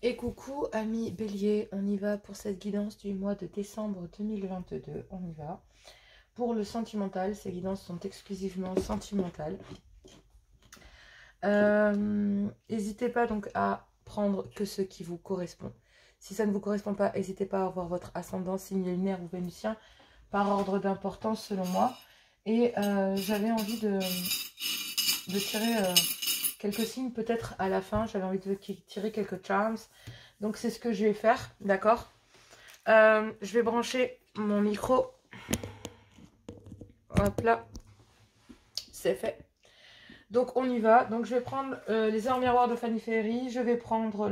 Et coucou amis Bélier, on y va pour cette guidance du mois de décembre 2022, on y va. Pour le sentimental, ces guidances sont exclusivement sentimentales. N'hésitez pas donc à prendre que ce qui vous correspond. Si ça ne vous correspond pas, n'hésitez pas à voir votre ascendant, signe lunaire ou vénusien par ordre d'importance selon moi. Et j'avais envie de tirer quelques signes peut-être à la fin. J'avais envie de tirer quelques charms. Donc c'est ce que je vais faire, d'accord. Je vais brancher mon micro. Hop là. C'est fait. Donc on y va. Donc je vais prendre les heures miroirs de Fanny Ferry. Je vais prendre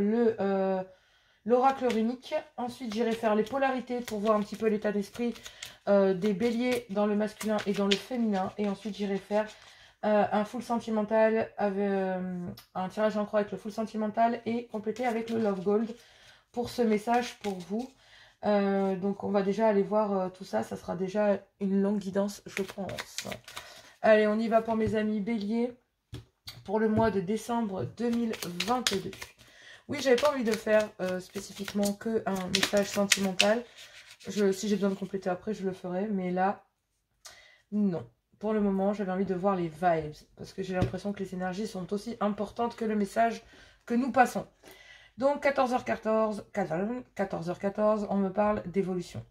l'oracle runique. Ensuite j'irai faire les polarités pour voir un petit peu l'état d'esprit des béliers dans le masculin et dans le féminin. Et ensuite j'irai faire un full sentimental, avec un tirage en croix avec le full sentimental et complété avec le love gold pour ce message pour vous. Donc on va déjà aller voir tout ça. Ça sera déjà une longue guidance, je pense. Allez, on y va pour mes amis béliers pour le mois de décembre 2022. Oui, j'avais pas envie de faire spécifiquement que un message sentimental. Si j'ai besoin de compléter après, je le ferai. Mais là, non. Pour le moment, j'avais envie de voir les vibes. Parce que j'ai l'impression que les énergies sont aussi importantes que le message que nous passons. Donc, 14h14, on me parle d'évolution.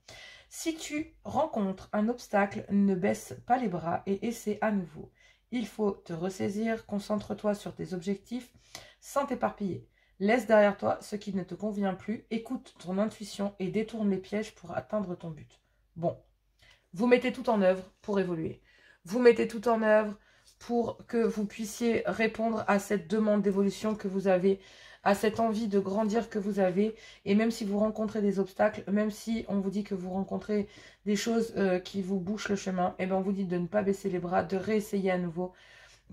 Si tu rencontres un obstacle, ne baisse pas les bras et essaie à nouveau. Il faut te ressaisir, concentre-toi sur tes objectifs sans t'éparpiller. Laisse derrière toi ce qui ne te convient plus, écoute ton intuition et détourne les pièges pour atteindre ton but. Bon, vous mettez tout en œuvre pour évoluer. Vous mettez tout en œuvre pour que vous puissiez répondre à cette demande d'évolution que vous avez, à cette envie de grandir que vous avez. Et même si vous rencontrez des obstacles, même si on vous dit que vous rencontrez des choses qui vous bouchent le chemin, et bien on vous dit de ne pas baisser les bras, de réessayer à nouveau.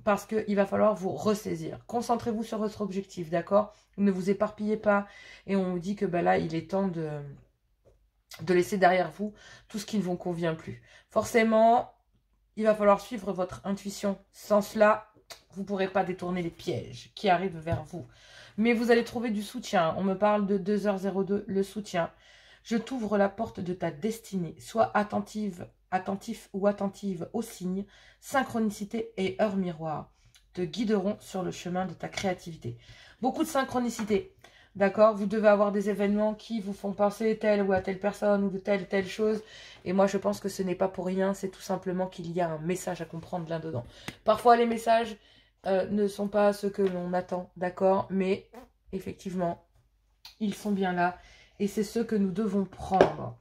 Parce qu'il va falloir vous ressaisir. Concentrez-vous sur votre objectif, d'accord? Ne vous éparpillez pas. Et on vous dit que ben là, il est temps de laisser derrière vous tout ce qui ne vous convient plus. Forcément, il va falloir suivre votre intuition. Sans cela, vous ne pourrez pas détourner les pièges qui arrivent vers vous. Mais vous allez trouver du soutien. On me parle de 2h02, le soutien. Je t'ouvre la porte de ta destinée. Sois attentif ou attentive aux signes. Synchronicité et heure miroir te guideront sur le chemin de ta créativité. Beaucoup de synchronicité. D'accord, vous devez avoir des événements qui vous font penser telle ou à telle personne ou de telle chose. Et moi, je pense que ce n'est pas pour rien. C'est tout simplement qu'il y a un message à comprendre là-dedans. Parfois, les messages ne sont pas ceux que l'on attend, d'accord? Mais effectivement, ils sont bien là. Et c'est ceux que nous devons prendre.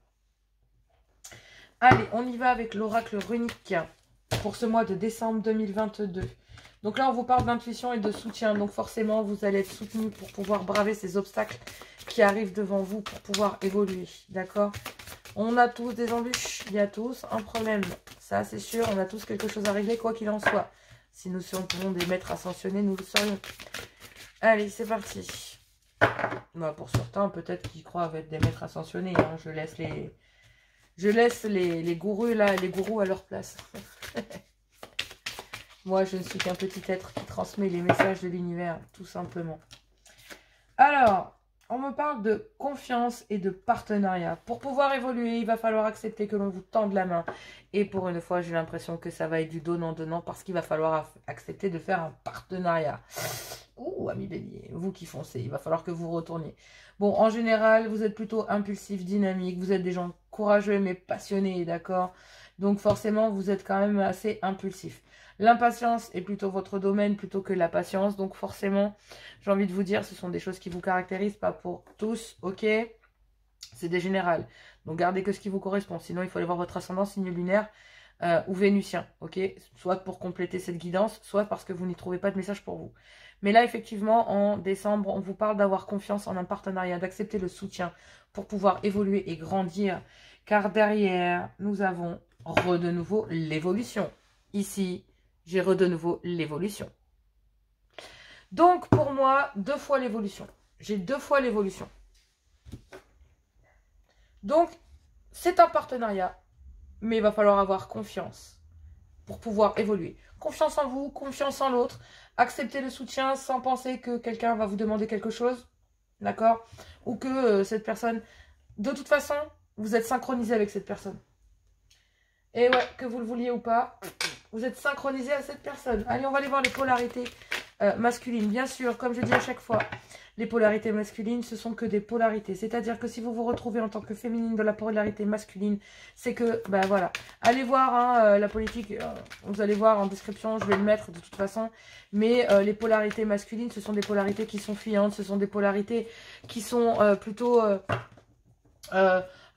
Allez, on y va avec l'oracle runique pour ce mois de décembre 2022. Donc là, on vous parle d'intuition et de soutien. Donc forcément, vous allez être soutenu pour pouvoir braver ces obstacles qui arrivent devant vous pour pouvoir évoluer. D'accord? On a tous des embûches. Il y a tous un problème. Ça, c'est sûr. On a tous quelque chose à régler, quoi qu'il en soit. Si nous serions des maîtres ascensionnés, nous le serions. Allez, c'est parti. Bah, pour certains, peut-être qu'ils croient être des maîtres ascensionnés. Hein. Je laisse les gourous là, les gourous à leur place. Moi, je ne suis qu'un petit être qui transmet les messages de l'univers, tout simplement. Alors, on me parle de confiance et de partenariat. Pour pouvoir évoluer, il va falloir accepter que l'on vous tende la main. Et pour une fois, j'ai l'impression que ça va être du donnant-donnant parce qu'il va falloir accepter de faire un partenariat. Ouh, amis bélier, vous qui foncez, il va falloir que vous retourniez. Bon, en général, vous êtes plutôt impulsif, dynamique. Vous êtes des gens courageux mais passionnés, d'accord? Donc forcément, vous êtes quand même assez impulsif. L'impatience est plutôt votre domaine plutôt que la patience. Donc forcément, j'ai envie de vous dire, ce sont des choses qui vous caractérisent, pas pour tous, ok? C'est des générales. Donc gardez que ce qui vous correspond. Sinon, il faut aller voir votre ascendant, signe lunaire ou vénusien, ok? Soit pour compléter cette guidance, soit parce que vous n'y trouvez pas de message pour vous. Mais là, effectivement, en décembre, on vous parle d'avoir confiance en un partenariat, d'accepter le soutien pour pouvoir évoluer et grandir. Car derrière, nous avons de nouveau l'évolution. Ici, j'ai de nouveau l'évolution. Donc, pour moi, 2 fois l'évolution. J'ai 2 fois l'évolution. Donc, c'est un partenariat. Mais il va falloir avoir confiance pour pouvoir évoluer. Confiance en vous, confiance en l'autre. Accepter le soutien sans penser que quelqu'un va vous demander quelque chose. d'accord? Ou que cette personne, de toute façon, vous êtes synchronisé avec cette personne. Et ouais, que vous le vouliez ou pas, vous êtes synchronisé à cette personne. Allez, on va aller voir les polarités masculines. Bien sûr, comme je dis à chaque fois, les polarités masculines, ce sont que des polarités. C'est-à-dire que si vous vous retrouvez en tant que féminine de la polarité masculine, c'est que, ben voilà. Allez voir hein, la politique, vous allez voir en description, je vais le mettre de toute façon. Mais les polarités masculines, ce sont des polarités qui sont fuyantes, ce sont des polarités qui sont plutôt...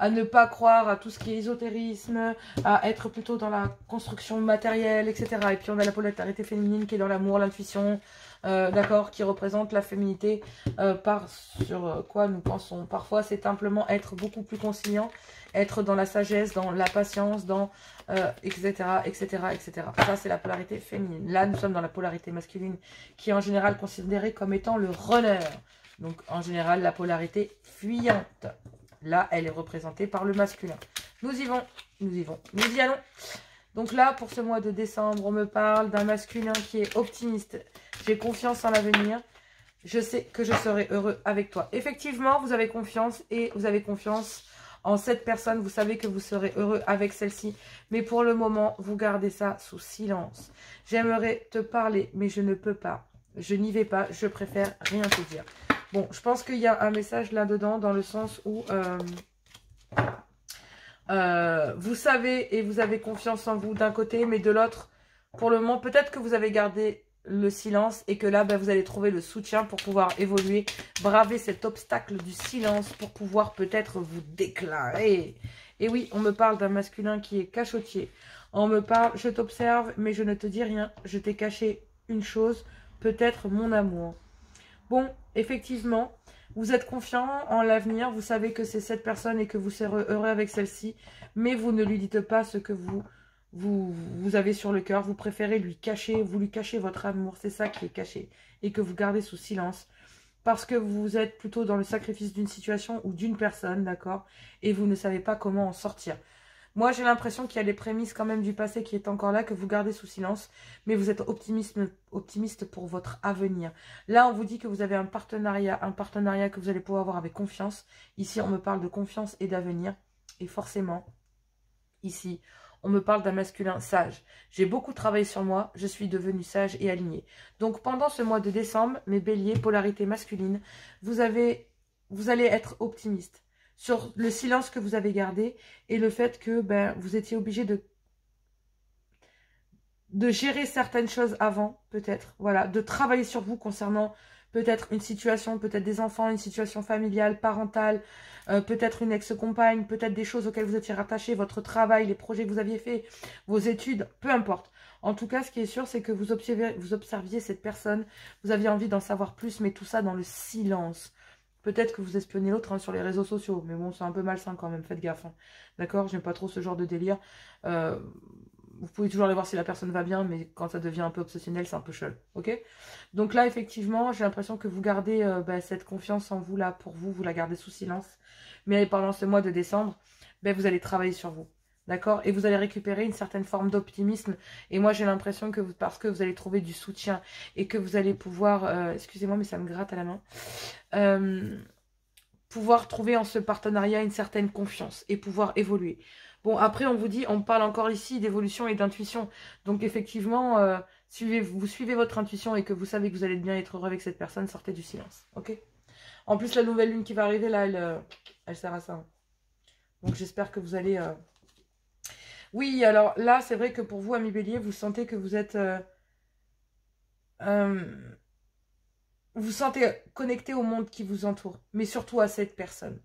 à ne pas croire à tout ce qui est ésotérisme, à être plutôt dans la construction matérielle, etc. Et puis on a la polarité féminine qui est dans l'amour, l'intuition, d'accord, qui représente la féminité sur quoi nous pensons. Parfois c'est simplement être beaucoup plus conciliant, être dans la sagesse, dans la patience, dans etc., etc., etc. Ça c'est la polarité féminine. Là nous sommes dans la polarité masculine qui est en général considérée comme étant le runner. Donc en général la polarité fuyante. Là, elle est représentée par le masculin. Nous y vont, nous y vont, nous y allons. Donc là, pour ce mois de décembre, on me parle d'un masculin qui est optimiste. J'ai confiance en l'avenir. Je sais que je serai heureux avec toi. Effectivement, vous avez confiance et vous avez confiance en cette personne. Vous savez que vous serez heureux avec celle-ci. Mais pour le moment, vous gardez ça sous silence. J'aimerais te parler, mais je ne peux pas. Je n'y vais pas. Je préfère rien te dire. Bon, je pense qu'il y a un message là-dedans dans le sens où vous savez et vous avez confiance en vous d'un côté, mais de l'autre, pour le moment, peut-être que vous avez gardé le silence et que là, ben, vous allez trouver le soutien pour pouvoir évoluer, braver cet obstacle du silence pour pouvoir peut-être vous déclarer. Et oui, on me parle d'un masculin qui est cachotier. On me parle, je t'observe, mais je ne te dis rien. Je t'ai caché une chose, peut-être mon amour. Bon, effectivement, vous êtes confiant en l'avenir, vous savez que c'est cette personne et que vous serez heureux avec celle-ci, mais vous ne lui dites pas ce que vous avez sur le cœur, vous préférez lui cacher, vous lui cachez votre amour, c'est ça qui est caché, et que vous gardez sous silence, parce que vous êtes plutôt dans le sacrifice d'une situation ou d'une personne, d'accord, et vous ne savez pas comment en sortir. Moi, j'ai l'impression qu'il y a les prémices quand même du passé qui est encore là, que vous gardez sous silence, mais vous êtes optimiste pour votre avenir. Là, on vous dit que vous avez un partenariat que vous allez pouvoir avoir avec confiance. Ici, on me parle de confiance et d'avenir. Et forcément, ici, on me parle d'un masculin sage. J'ai beaucoup travaillé sur moi, je suis devenue sage et alignée. Donc, pendant ce mois de décembre, mes béliers, polarité masculine, vous allez être optimiste sur le silence que vous avez gardé et le fait que ben, vous étiez obligé de gérer certaines choses avant, peut-être, voilà, de travailler sur vous concernant peut-être une situation, peut-être des enfants, une situation familiale, parentale, peut-être une ex-compagne, peut-être des choses auxquelles vous étiez rattaché, votre travail, les projets que vous aviez faits, vos études, peu importe. En tout cas, ce qui est sûr, c'est que vous observiez cette personne, vous aviez envie d'en savoir plus, mais tout ça dans le silence. Peut-être que vous espionnez l'autre hein, sur les réseaux sociaux, mais bon, c'est un peu malsain quand même, faites gaffe. Hein. D'accord, j'aime pas trop ce genre de délire. Vous pouvez toujours aller voir si la personne va bien, mais quand ça devient un peu obsessionnel, c'est un peu chelou, ok? Donc là, effectivement, j'ai l'impression que vous gardez cette confiance en vous, là, pour vous, vous la gardez sous silence. Mais pendant ce mois de décembre, vous allez travailler sur vous, d'accord? Et vous allez récupérer une certaine forme d'optimisme. Et moi, j'ai l'impression que parce que vous allez trouver du soutien et que vous allez pouvoir, excusez-moi, mais ça me gratte à la main, pouvoir trouver en ce partenariat une certaine confiance et pouvoir évoluer. Bon, après, on vous dit, on parle encore ici d'évolution et d'intuition. Donc, effectivement, vous suivez votre intuition et que vous savez que vous allez bien être heureux avec cette personne, sortez du silence, ok? En plus, la nouvelle lune qui va arriver, là, elle sert à ça. Hein. Donc, j'espère que vous allez... Oui, alors là, c'est vrai que pour vous, amis bélier, vous sentez que vous êtes... vous sentez connecté au monde qui vous entoure, mais surtout à cette personne.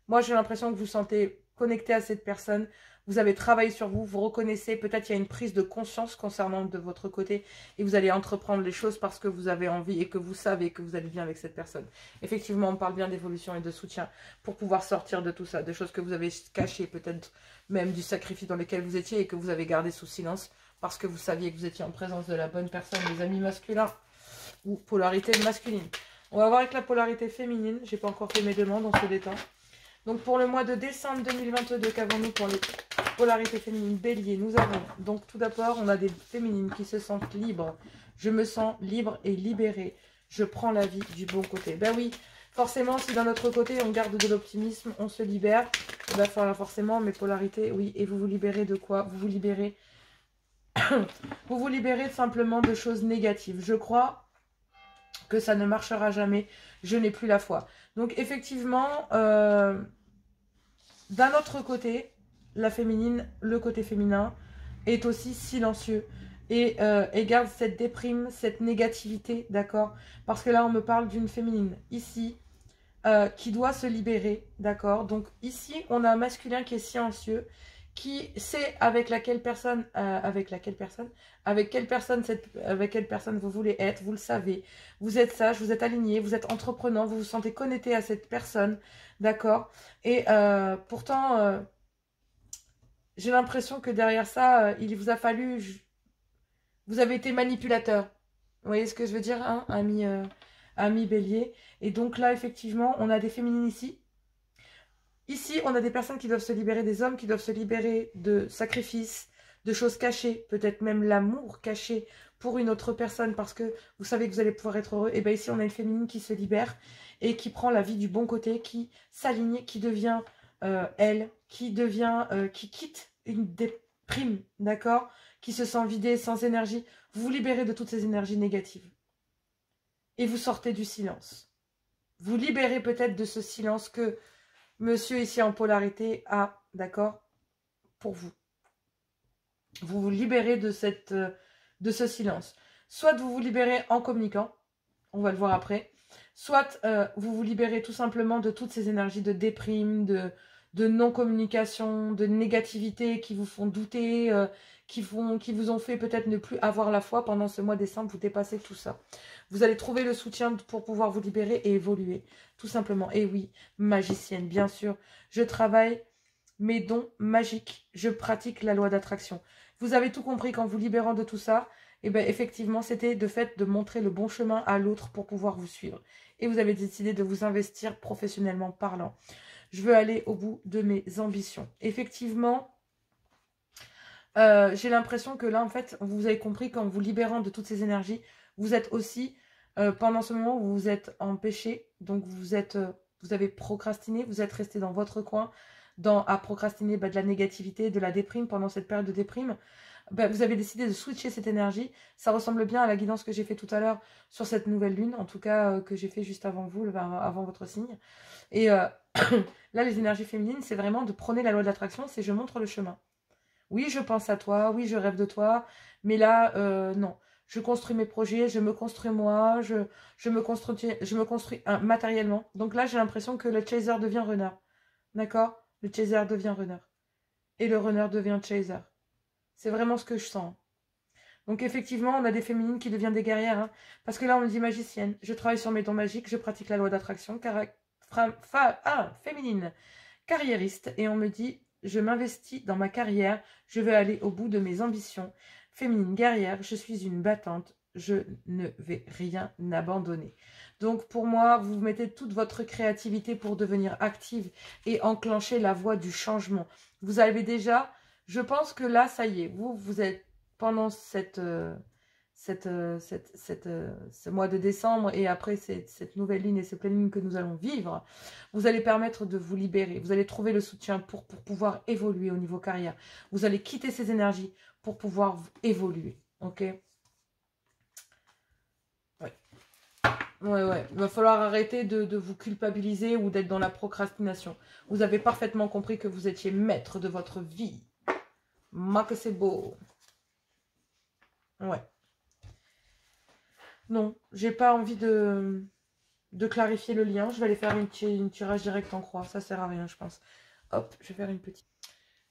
Moi, j'ai l'impression que vous sentez connecté à cette personne. Vous avez travaillé sur vous, vous reconnaissez. Peut-être il y a une prise de conscience concernant de votre côté. Et vous allez entreprendre les choses parce que vous avez envie et que vous savez que vous allez bien avec cette personne. Effectivement, on parle bien d'évolution et de soutien pour pouvoir sortir de tout ça. Des choses que vous avez cachées, peut-être même du sacrifice dans lequel vous étiez et que vous avez gardé sous silence. Parce que vous saviez que vous étiez en présence de la bonne personne, les amis masculins ou polarité masculine. On va voir avec la polarité féminine. J'ai pas encore fait mes demandes, on se détend. Donc pour le mois de décembre 2022, qu'avons-nous pour les polarités féminines? Bélier, nous avons donc tout d'abord, on a des féminines qui se sentent libres. Je me sens libre et libérée. Je prends la vie du bon côté. Ben oui, Forcément, si d'un autre côté, on garde de l'optimisme, on se libère, il va falloir forcément, mes polarités, oui, et vous vous libérez de quoi? Vous vous libérez vous vous libérez simplement de choses négatives. Je crois que ça ne marchera jamais. Je n'ai plus la foi. Donc, effectivement, d'un autre côté, la féminine, le côté féminin, est aussi silencieux. Et garde cette déprime, cette négativité, d'accord? Parce que là, on me parle d'une féminine. Ici, qui doit se libérer, d'accord? Donc ici, on a un masculin qui est silencieux, qui sait avec quelle personne vous voulez être, vous le savez, vous êtes sage, vous êtes aligné, vous êtes entreprenant, vous vous sentez connecté à cette personne, d'accord? Et pourtant, j'ai l'impression que derrière ça, il vous a fallu, vous avez été manipulateur. Vous voyez ce que je veux dire, hein, ami Bélier. Et donc là, effectivement, on a des féminines ici. Ici, on a des personnes qui doivent se libérer, des hommes qui doivent se libérer de sacrifices, de choses cachées, peut-être même l'amour caché pour une autre personne parce que vous savez que vous allez pouvoir être heureux. Et bien ici, on a une féminine qui se libère et qui prend la vie du bon côté, qui s'aligne, qui devient elle, qui quitte une déprime, d'accord? Qui se sent vidée, sans énergie. Vous vous libérez de toutes ces énergies négatives. Et vous sortez du silence. Vous libérez peut-être de ce silence que monsieur ici en polarité a, d'accord, pour vous. Vous vous libérez de ce silence. Soit vous vous libérez en communiquant, on va le voir après, soit vous vous libérez tout simplement de toutes ces énergies de déprime, de non-communication, de négativité qui vous font douter, qui vous ont fait peut-être ne plus avoir la foi pendant ce mois de décembre, vous dépassez tout ça. Vous allez trouver le soutien pour pouvoir vous libérer et évoluer, tout simplement. Et oui, magicienne, bien sûr, je travaille mes dons magiques, je pratique la loi d'attraction. Vous avez tout compris qu'en vous libérant de tout ça, et bien effectivement, c'était de fait de montrer le bon chemin à l'autre pour pouvoir vous suivre. Et vous avez décidé de vous investir professionnellement parlant. Je veux aller au bout de mes ambitions. Effectivement, j'ai l'impression que là, en fait, vous avez compris qu'en vous libérant de toutes ces énergies, vous êtes aussi, pendant ce moment où vous êtes empêché, donc vous avez procrastiné, vous êtes resté dans votre coin, à procrastiner de la négativité, de la déprime pendant cette période de déprime. Vous avez décidé de switcher cette énergie. Ça ressemble bien à la guidance que j'ai fait tout à l'heure sur cette nouvelle lune, en tout cas que j'ai fait juste avant vous, avant votre signe. Et là, les énergies féminines, c'est vraiment de prôner la loi de l'attraction, c'est je montre le chemin. Oui, je pense à toi, oui, je rêve de toi, mais là, non. Je construis mes projets, je me construis moi, je me construis matériellement. Donc là, j'ai l'impression que le chaser devient runner. D'accord? Le chaser devient runner. Et le runner devient chaser. C'est vraiment ce que je sens. Donc effectivement, on a des féminines qui deviennent des guerrières. Hein, parce que là, on me dit magicienne. Je travaille sur mes dons magiques, je pratique la loi d'attraction. Féminine. Carriériste. Et on me dit, je m'investis dans ma carrière. Je veux aller au bout de mes ambitions. Féminine guerrière, je suis une battante. Je ne vais rien abandonner. Donc pour moi, vous mettez toute votre créativité pour devenir active et enclencher la voie du changement. Vous avez déjà, je pense que là, ça y est, vous êtes pendant ce mois de décembre et après cette nouvelle ligne et cette pleine ligne que nous allons vivre, vous allez permettre de vous libérer. Vous allez trouver le soutien pour pouvoir évoluer au niveau carrière. Vous allez quitter ces énergies pour pouvoir évoluer. Ok ? Ouais. Il va falloir arrêter de vous culpabiliser ou d'être dans la procrastination. Vous avez parfaitement compris que vous étiez maître de votre vie. Ma que c'est beau. Ouais. Non, j'ai pas envie de clarifier le lien. Je vais aller faire une tirage direct en croix. Ça sert à rien, je pense. Hop, je vais faire une petite.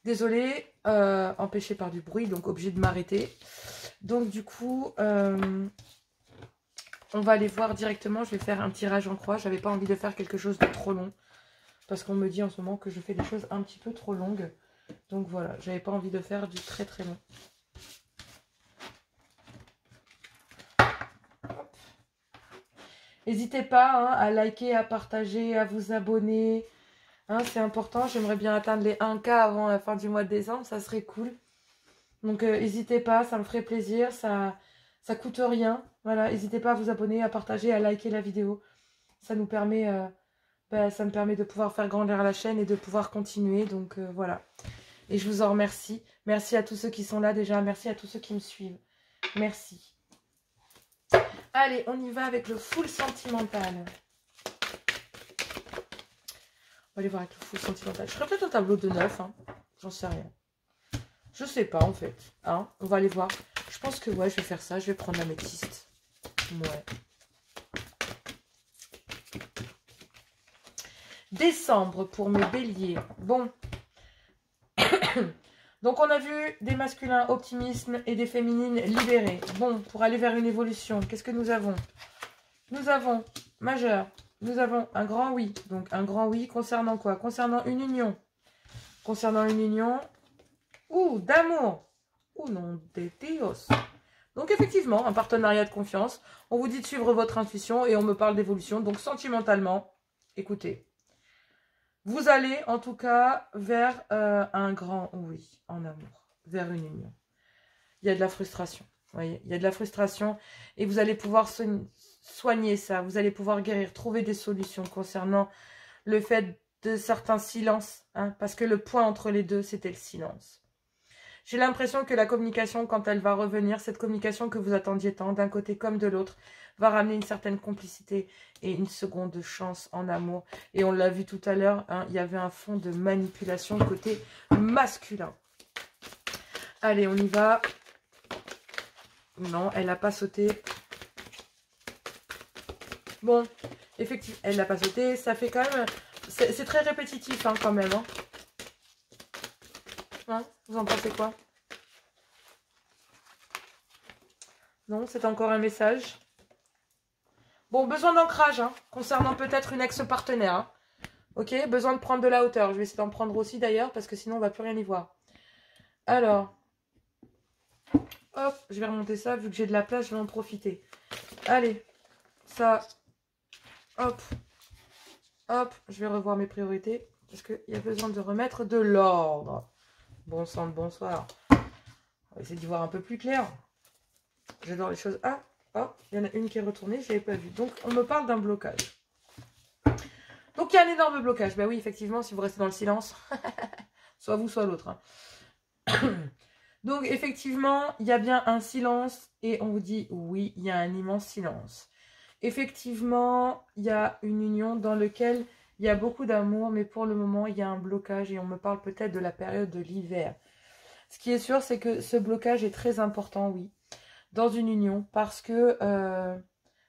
Désolée, empêchée par du bruit, donc obligée de m'arrêter. Donc du coup... on va aller voir directement, je vais faire un tirage en croix. J'avais pas envie de faire quelque chose de trop long. Parce qu'on me dit en ce moment que je fais des choses un petit peu trop longues. Donc voilà, j'avais pas envie de faire du très très long. N'hésitez pas hein, à liker, à partager, à vous abonner. Hein, c'est important, j'aimerais bien atteindre les 1K avant la fin du mois de décembre, ça serait cool. Donc n'hésitez pas, ça me ferait plaisir, ça coûte rien. Voilà, n'hésitez pas à vous abonner, à partager, à liker la vidéo. Ça nous permet, ça me permet de pouvoir faire grandir la chaîne et de pouvoir continuer. Donc voilà. Et je vous en remercie. Merci à tous ceux qui sont là déjà. Merci à tous ceux qui me suivent. Merci. Allez, on y va avec le full sentimental. On va aller voir avec le full sentimental. Je ferai peut-être un tableau de 9. Hein. J'en sais rien. Je sais pas en fait. Hein, on va aller voir. Je pense que ouais, je vais faire ça. Je vais prendre l'améthyste. Ouais. Décembre pour mes béliers. Bon. Donc on a vu des masculins optimisme et des féminines libérées. Bon, pour aller vers une évolution, qu'est-ce que nous avons? Nous avons majeur. Nous avons un grand oui. Donc un grand oui concernant quoi? Concernant une union. Concernant une union. Ou d'amour. Ou non de Dios. Donc effectivement, un partenariat de confiance. On vous dit de suivre votre intuition et on me parle d'évolution. Donc sentimentalement, écoutez. Vous allez en tout cas vers un grand oui en amour. Vers une union. Il y a de la frustration. Vous voyez, il y a de la frustration et vous allez pouvoir soigner ça. Vous allez pouvoir guérir, trouver des solutions concernant le fait de certains silences. Hein, parce que le point entre les deux, c'était le silence. J'ai l'impression que la communication, quand elle va revenir, cette communication que vous attendiez tant, d'un côté comme de l'autre, va ramener une certaine complicité et une seconde chance en amour. Et on l'a vu tout à l'heure, hein, il y avait un fond de manipulation côté masculin. Allez, on y va. Non, elle n'a pas sauté. Bon, effectivement, elle n'a pas sauté. Ça fait quand même... C'est très répétitif hein, quand même. Hein, vous en pensez quoi? Non, c'est encore un message. Bon, besoin d'ancrage, hein, concernant peut-être une ex-partenaire. Hein. Ok, besoin de prendre de la hauteur. Je vais essayer d'en prendre aussi d'ailleurs, parce que sinon on ne va plus rien y voir. Alors, hop, je vais remonter ça. Vu que j'ai de la place, je vais en profiter. Allez, ça, hop, hop, je vais revoir mes priorités, parce qu'il y a besoin de remettre de l'ordre. Bon sang de bonsoir. On va essayer d'y voir un peu plus clair. J'adore les choses. Ah, oh, il y en a une qui est retournée, je ne l'avais pas vue. Donc, on me parle d'un blocage. Donc, il y a un énorme blocage. Ben oui, effectivement, si vous restez dans le silence, soit vous, soit l'autre. Hein. Donc, effectivement, il y a bien un silence et on vous dit, oui, il y a un immense silence. Effectivement, il y a une union dans laquelle il y a beaucoup d'amour, mais pour le moment, il y a un blocage et on me parle peut-être de la période de l'hiver. Ce qui est sûr, c'est que ce blocage est très important, oui, dans une union, parce que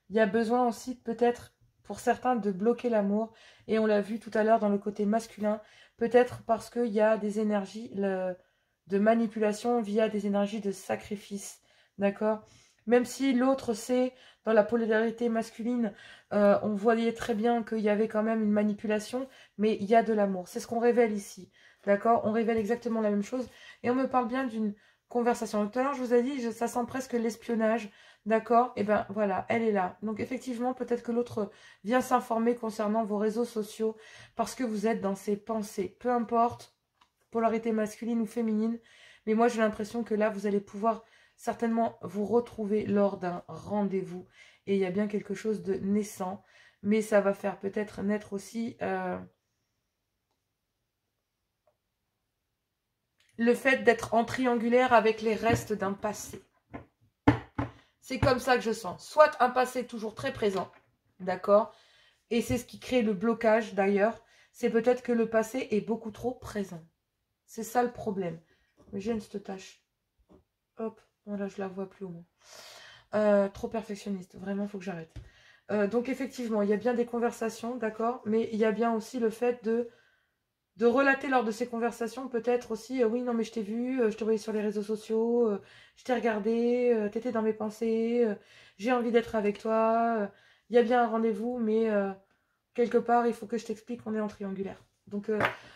il y a besoin aussi peut-être pour certains de bloquer l'amour, et on l'a vu tout à l'heure dans le côté masculin, peut-être parce qu'il y a des énergies de manipulation via des énergies de sacrifice, d'accord? Même si l'autre sait, dans la polarité masculine, on voyait très bien qu'il y avait quand même une manipulation, mais il y a de l'amour. C'est ce qu'on révèle ici, d'accord? On révèle exactement la même chose, et on me parle bien d'une conversation. Tout à l'heure, je vous ai dit, ça sent presque l'espionnage, d'accord? Et bien, voilà, elle est là. Donc, effectivement, peut-être que l'autre vient s'informer concernant vos réseaux sociaux, parce que vous êtes dans ses pensées. Peu importe, polarité masculine ou féminine, mais moi, j'ai l'impression que là, vous allez pouvoir certainement vous retrouver lors d'un rendez-vous. Et il y a bien quelque chose de naissant, mais ça va faire peut-être naître aussi... le fait d'être en triangulaire avec les restes d'un passé. C'est comme ça que je sens. Soit un passé toujours très présent, d'accord? Et c'est ce qui crée le blocage d'ailleurs. C'est peut-être que le passé est beaucoup trop présent. C'est ça le problème. Mais j'ai une cette tâche. Hop, voilà, je la vois plus au moins. Trop perfectionniste, vraiment, il faut que j'arrête. Donc effectivement, il y a bien des conversations, d'accord? Mais il y a bien aussi le fait de relater lors de ces conversations, peut-être aussi, oui, non, mais je t'ai vu, je te voyais sur les réseaux sociaux, je t'ai regardé, t'étais dans mes pensées, j'ai envie d'être avec toi, il y a bien un rendez-vous, mais quelque part, il faut que je t'explique qu'on est en triangulaire. Donc,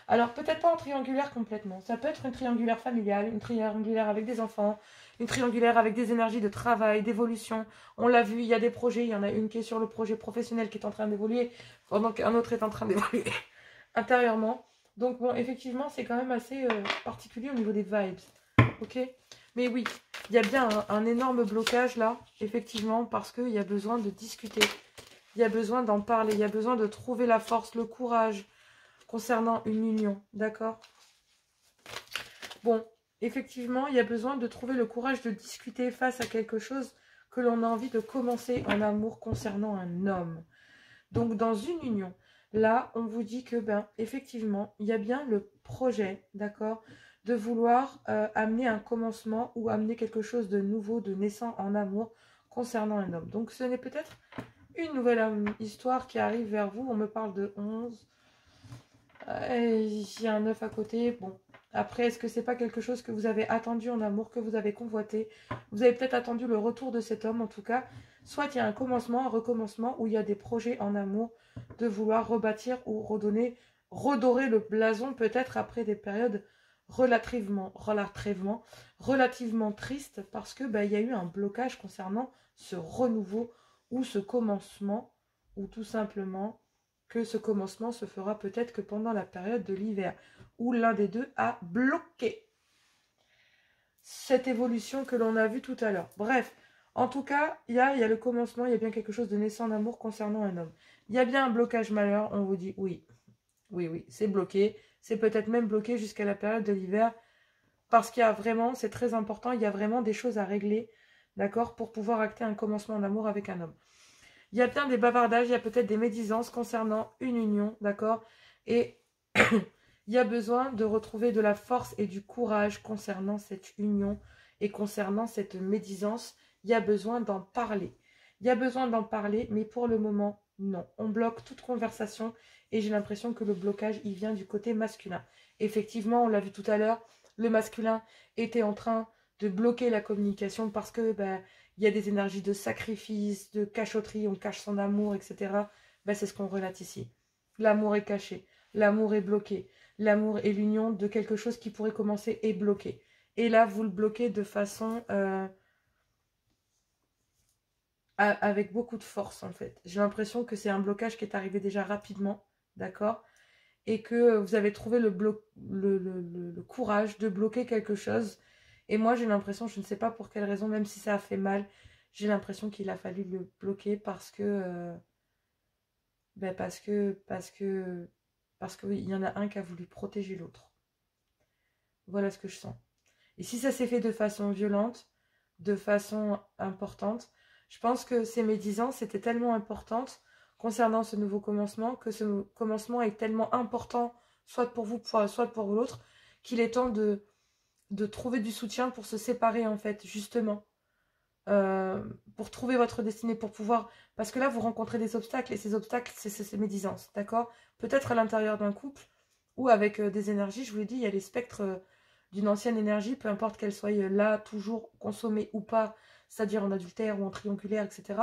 alors, peut-être pas en triangulaire complètement, ça peut être une triangulaire familiale, une triangulaire avec des enfants, une triangulaire avec des énergies de travail, d'évolution. On l'a vu, il y a des projets, il y en a une qui est sur le projet professionnel qui est en train d'évoluer, pendant qu'un autre est en train d'évoluer intérieurement. Donc bon, effectivement, c'est quand même assez particulier au niveau des vibes. Ok? Mais oui, il y a bien un énorme blocage là, effectivement, parce qu'il y a besoin de discuter. il y a besoin d'en parler, il y a besoin de trouver la force, le courage concernant une union, d'accord? Bon, effectivement, il y a besoin de trouver le courage de discuter face à quelque chose que l'on a envie de commencer en amour concernant un homme. Donc, dans une union, là, on vous dit que, ben, effectivement, il y a bien le projet, d'accord, de vouloir amener un commencement ou amener quelque chose de nouveau, de naissant en amour concernant un homme. Donc, ce n'est peut-être une nouvelle histoire qui arrive vers vous. On me parle de 11. Il y a un 9 à côté. Bon, après, est-ce que c'est pas quelque chose que vous avez attendu en amour, que vous avez convoité? Vous avez peut-être attendu le retour de cet homme, en tout cas. Soit il y a un commencement, un recommencement, où il y a des projets en amour de vouloir rebâtir ou redonner, redorer le blason, peut-être après des périodes relativement tristes, parce que il y a eu un blocage concernant ce renouveau ou ce commencement, ou tout simplement que ce commencement se fera peut-être que pendant la période de l'hiver, où l'un des deux a bloqué cette évolution que l'on a vue tout à l'heure. Bref, en tout cas, il y a le commencement, il y a bien quelque chose de naissant en amour concernant un homme. Il y a bien un blocage malheur, on vous dit oui, c'est bloqué, c'est peut-être même bloqué jusqu'à la période de l'hiver, parce qu'il y a vraiment, c'est très important, il y a vraiment des choses à régler, d'accord, pour pouvoir acter un commencement en amour avec un homme. Il y a bien des bavardages, il y a peut-être des médisances concernant une union, d'accord? Et il y a besoin de retrouver de la force et du courage concernant cette union et concernant cette médisance. Il y a besoin d'en parler. Il y a besoin d'en parler, mais pour le moment, non. On bloque toute conversation et j'ai l'impression que le blocage, il vient du côté masculin. Effectivement, on l'a vu tout à l'heure, le masculin était en train de bloquer la communication parce que il y a des énergies de sacrifice, de cachotterie, on cache son amour, etc. C'est ce qu'on relate ici. L'amour est caché, l'amour est bloqué, l'amour et l'union de quelque chose qui pourrait commencer est bloqué. Et là, vous le bloquez de façon... avec beaucoup de force, en fait. J'ai l'impression que c'est un blocage qui est arrivé déjà rapidement, d'accord? Et que vous avez trouvé le courage de bloquer quelque chose. Et moi, j'ai l'impression, je ne sais pas pour quelle raison, même si ça a fait mal, j'ai l'impression qu'il a fallu le bloquer parce que... parce que oui, il y en a un qui a voulu protéger l'autre. Voilà ce que je sens. Et si ça s'est fait de façon violente, de façon importante, je pense que ces médisances étaient tellement importantes concernant ce nouveau commencement, que ce commencement est tellement important, soit pour vous, soit pour l'autre, qu'il est temps de trouver du soutien pour se séparer, en fait, justement. Pour trouver votre destinée, pour pouvoir... Parce que là, vous rencontrez des obstacles, et ces obstacles, c'est ces médisances, d'accord? Peut-être à l'intérieur d'un couple, ou avec des énergies, je vous l'ai dit, il y a les spectres d'une ancienne énergie, peu importe qu'elle soit là, toujours consommée ou pas, c'est-à-dire en adultère ou en triangulaire, etc.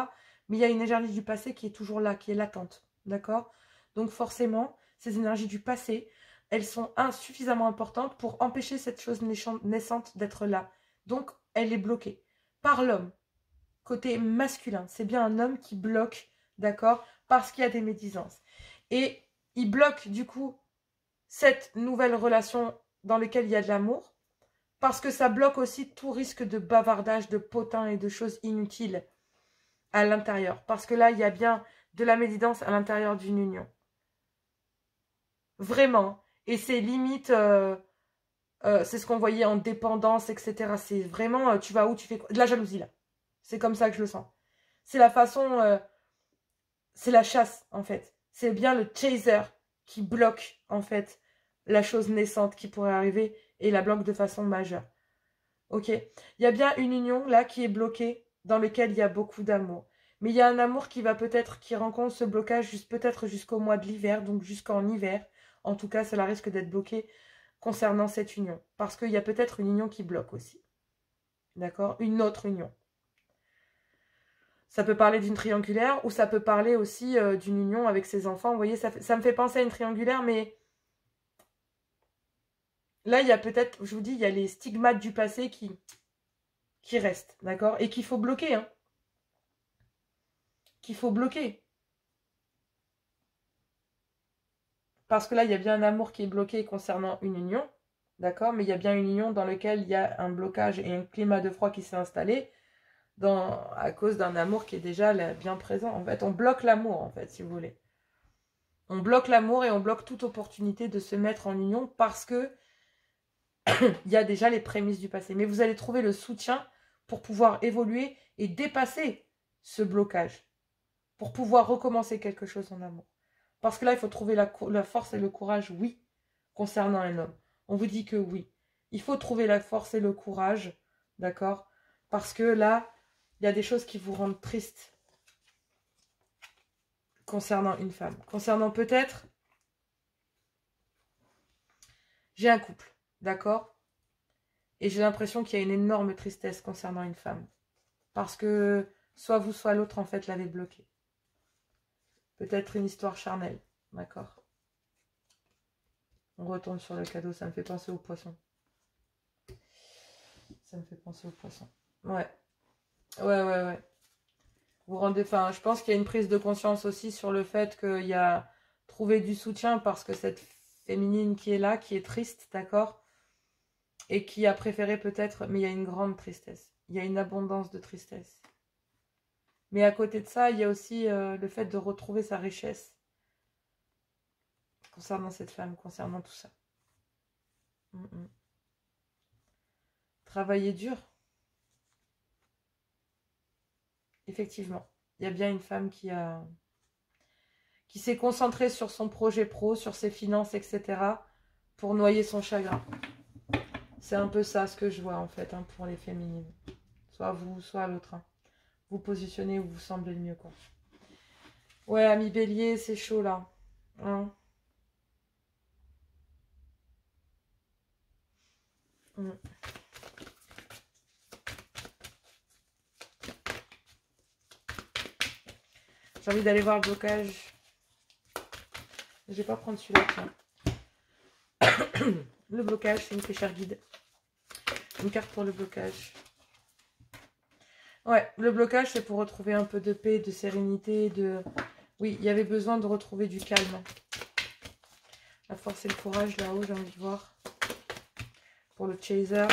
Mais il y a une énergie du passé qui est toujours là, qui est latente, d'accord? Donc forcément, ces énergies du passé, elles sont insuffisamment importantes pour empêcher cette chose naissante d'être là. Donc, elle est bloquée par l'homme, côté masculin. C'est bien un homme qui bloque, d'accord? Parce qu'il y a des médisances. Et il bloque, du coup, cette nouvelle relation dans laquelle il y a de l'amour, parce que ça bloque aussi tout risque de bavardage, de potin et de choses inutiles à l'intérieur. Parce que là, il y a bien de la médisance à l'intérieur d'une union. Vraiment. Et c'est limite, c'est ce qu'on voyait en dépendance, etc. C'est vraiment, tu vas où, tu fais quoi? De la jalousie, là. C'est comme ça que je le sens. C'est la façon, c'est la chasse, en fait. C'est bien le chaser qui bloque, en fait, la chose naissante qui pourrait arriver et la bloque de façon majeure. Ok? Il y a bien une union, là, qui est bloquée, dans laquelle il y a beaucoup d'amour. Mais il y a un amour qui va peut-être, qui rencontre ce blocage peut-être jusqu'au mois de l'hiver, donc jusqu'en hiver. En tout cas, cela risque d'être bloqué concernant cette union. Parce qu'il y a peut-être une union qui bloque aussi. D'accord? Une autre union. Ça peut parler d'une triangulaire ou ça peut parler aussi d'une union avec ses enfants. Vous voyez, ça me fait penser à une triangulaire, mais là, il y a peut-être, je vous dis, il y a les stigmates du passé qui restent, d'accord? Et qu'il faut bloquer, hein. Qu'il faut bloquer. Parce que là, il y a bien un amour qui est bloqué concernant une union, d'accord? Mais il y a bien une union dans laquelle il y a un blocage et un climat de froid qui s'est installé. à cause d'un amour qui est déjà bien présent. En fait, on bloque l'amour, en fait, si vous voulez. On bloque l'amour et on bloque toute opportunité de se mettre en union parce que il y a déjà les prémices du passé. Mais vous allez trouver le soutien pour pouvoir évoluer et dépasser ce blocage. Pour pouvoir recommencer quelque chose en amour. Parce que là, il faut trouver la force et le courage, oui, concernant un homme. On vous dit que oui. Il faut trouver la force et le courage, d'accord? Parce que là, il y a des choses qui vous rendent triste concernant une femme. Concernant peut-être, j'ai un couple, d'accord? Et j'ai l'impression qu'il y a une énorme tristesse concernant une femme. Parce que soit vous, soit l'autre, en fait, l'avez bloqué. Peut-être une histoire charnelle, d'accord? On retourne sur le cadeau, ça me fait penser au poisson. Ça me fait penser au poisson. Ouais. Ouais. Vous rendez, enfin, je pense qu'il y a une prise de conscience aussi sur le fait qu'il y a trouvé du soutien parce que cette féminine qui est là, qui est triste, d'accord? Et qui a préféré peut-être, mais il y a une grande tristesse. Il y a une abondance de tristesse. Mais à côté de ça, il y a aussi le fait de retrouver sa richesse concernant cette femme, concernant tout ça. Travailler dur. Effectivement, il y a bien une femme qui s'est concentrée sur son projet pro, sur ses finances, etc. pour noyer son chagrin. C'est un peu ça ce que je vois en fait hein, pour les féminines. Soit vous, soit l'autre. Hein. Vous positionnez où vous semblez le mieux. Quoi. Ouais, ami bélier, c'est chaud là. Hein J'ai envie d'aller voir le blocage. Je vais pas prendre celui-là, tiens. Le blocage, c'est une fléchère guide. Une carte pour le blocage. Ouais, le blocage, c'est pour retrouver un peu de paix, de sérénité, de... Oui, il y avait besoin de retrouver du calme. La force et le courage, là-haut, j'ai envie de voir. Pour le chaser.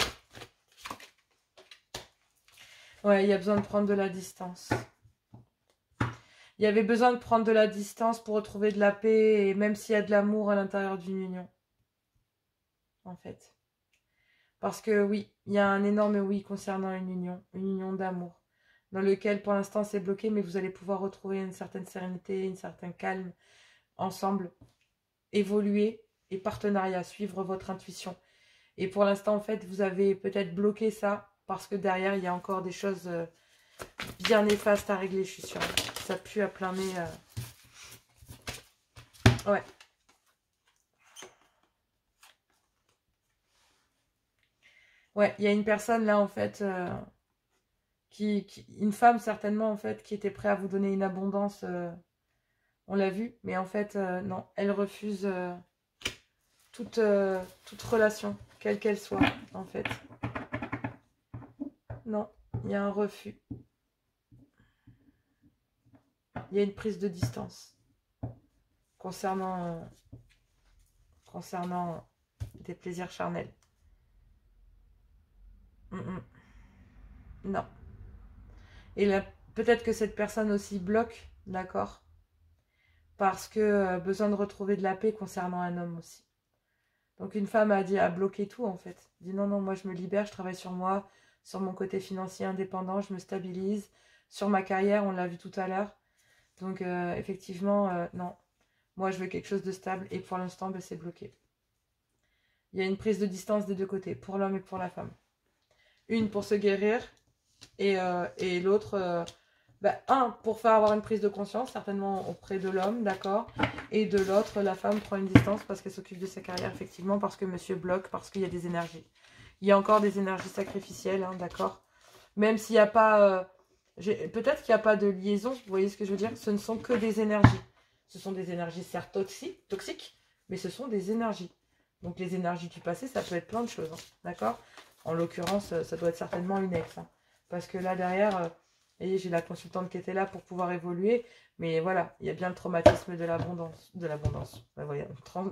Ouais, il y a besoin de prendre de la distance. Il y avait besoin de prendre de la distance pour retrouver de la paix, et même s'il y a de l'amour à l'intérieur d'une union. En fait. Parce que oui, il y a un énorme oui concernant une union d'amour, dans lequel pour l'instant c'est bloqué, mais vous allez pouvoir retrouver une certaine sérénité, une certaine calme, ensemble, évoluer et partenariat, suivre votre intuition. Et pour l'instant, en fait, vous avez peut-être bloqué ça, parce que derrière, il y a encore des choses bien néfastes à régler, je suis sûre. Ça pue à plein nez. Ouais. Ouais, il y a une personne là, en fait, une femme certainement, en fait, qui était prête à vous donner une abondance. On l'a vu, mais en fait, non, elle refuse toute relation, quelle qu'elle soit, en fait. Non, il y a un refus. Il y a une prise de distance concernant des plaisirs charnels. Non. Et là, peut-être que cette personne aussi bloque, d'accord? Parce que besoin de retrouver de la paix concernant un homme aussi. Donc une femme a bloqué tout en fait. Dit non, moi je me libère, je travaille sur moi, sur mon côté financier indépendant, je me stabilise. Sur ma carrière, on l'a vu tout à l'heure. Donc effectivement, non. Moi je veux quelque chose de stable et pour l'instant, c'est bloqué. Il y a une prise de distance des deux côtés, pour l'homme et pour la femme. Une pour se guérir et l'autre, un pour faire avoir une prise de conscience, certainement auprès de l'homme, d'accord. Et de l'autre, la femme prend une distance parce qu'elle s'occupe de sa carrière, effectivement, parce que monsieur bloque, parce qu'il y a des énergies. Il y a encore des énergies sacrificielles, hein, d'accord. Même s'il n'y a pas... peut-être qu'il n'y a pas de liaison, vous voyez ce que je veux dire? Ce ne sont que des énergies. Ce sont des énergies certes toxiques, mais ce sont des énergies. Donc les énergies du passé, ça peut être plein de choses, hein, d'accord. En l'occurrence, ça doit être certainement une ex. Hein, parce que là, derrière... Et j'ai la consultante qui était là pour pouvoir évoluer. Mais voilà, il y a bien le traumatisme de l'abondance.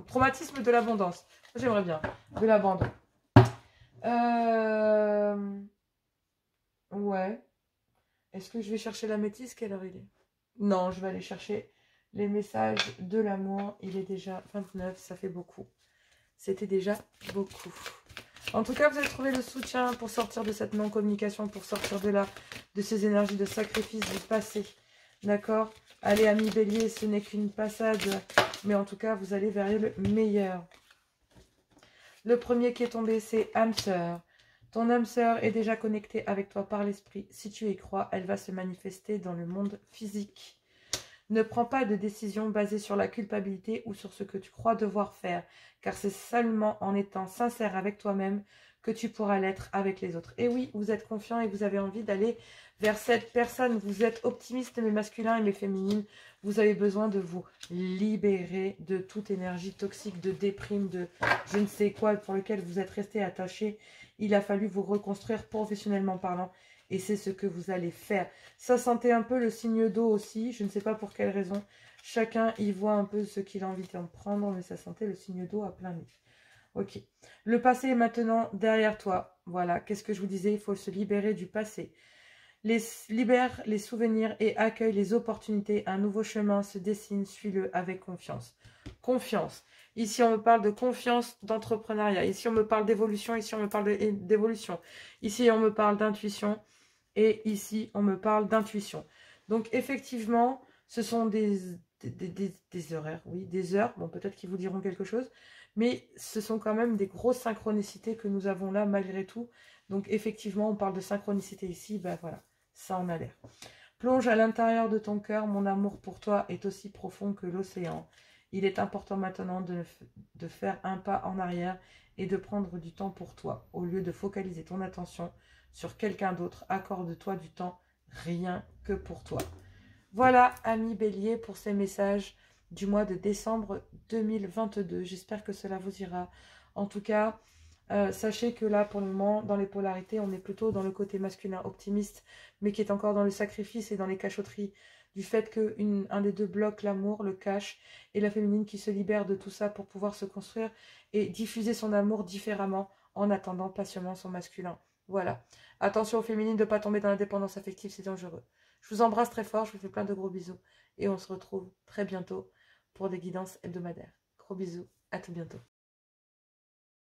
Traumatisme de l'abondance. J'aimerais bien. De l'abandon. Ouais. Est-ce que je vais chercher la métisse? Quelle heure il est? Non, je vais aller chercher les messages de l'amour. Il est déjà 29, ça fait beaucoup. C'était déjà beaucoup. En tout cas, vous allez trouver le soutien pour sortir de cette non-communication, pour sortir de là, de ces énergies de sacrifice du passé. D'accord? Allez, ami Bélier, ce n'est qu'une passade, mais en tout cas, vous allez vers le meilleur. Le premier qui est tombé, c'est âme sœur. Ton âme sœur est déjà connectée avec toi par l'esprit. Si tu y crois, elle va se manifester dans le monde physique. Ne prends pas de décision basée sur la culpabilité ou sur ce que tu crois devoir faire, car c'est seulement en étant sincère avec toi-même que tu pourras l'être avec les autres. Et oui, vous êtes confiant et vous avez envie d'aller vers cette personne. Vous êtes optimiste, mais masculin et mais féminine. Vous avez besoin de vous libérer de toute énergie toxique, de déprime, de je ne sais quoi pour lequel vous êtes resté attaché. Il a fallu vous reconstruire professionnellement parlant. Et c'est ce que vous allez faire. Ça sentait un peu le signe d'eau aussi. Je ne sais pas pour quelle raison. Chacun y voit un peu ce qu'il a envie d'en prendre. Mais ça sentait le signe d'eau à plein nez. Ok. Le passé est maintenant derrière toi. Voilà. Qu'est-ce que je vous disais? Il faut se libérer du passé. Libère les souvenirs et accueille les opportunités. Un nouveau chemin se dessine. Suis-le avec confiance. Confiance. Ici, on me parle de confiance, d'entrepreneuriat. Ici, on me parle d'évolution. Ici, on me parle d'évolution. Ici, on me parle d'intuition. Et ici, on me parle d'intuition. Donc, effectivement, ce sont des horaires, oui, des heures. Bon, peut-être qu'ils vous diront quelque chose. Mais ce sont quand même des grosses synchronicités que nous avons là, malgré tout. Donc, effectivement, on parle de synchronicité ici. Ben voilà, ça en a l'air. Plonge à l'intérieur de ton cœur. Mon amour pour toi est aussi profond que l'océan. Il est important maintenant de faire un pas en arrière et de prendre du temps pour toi. Au lieu de focaliser ton attention sur quelqu'un d'autre, accorde-toi du temps rien que pour toi. Voilà, ami Bélier, pour ces messages du mois de décembre 2022. J'espère que cela vous ira. En tout cas, sachez que là, pour le moment, dans les polarités, on est plutôt dans le côté masculin optimiste, mais qui est encore dans le sacrifice et dans les cachotteries du fait qu'un des deux bloque l'amour, le cache, et la féminine qui se libère de tout ça pour pouvoir se construire et diffuser son amour différemment en attendant patiemment son masculin. Voilà. Attention aux féminines de ne pas tomber dans la dépendance affective, c'est dangereux. Je vous embrasse très fort, je vous fais plein de gros bisous. Et on se retrouve très bientôt pour des guidances hebdomadaires. Gros bisous, à tout bientôt.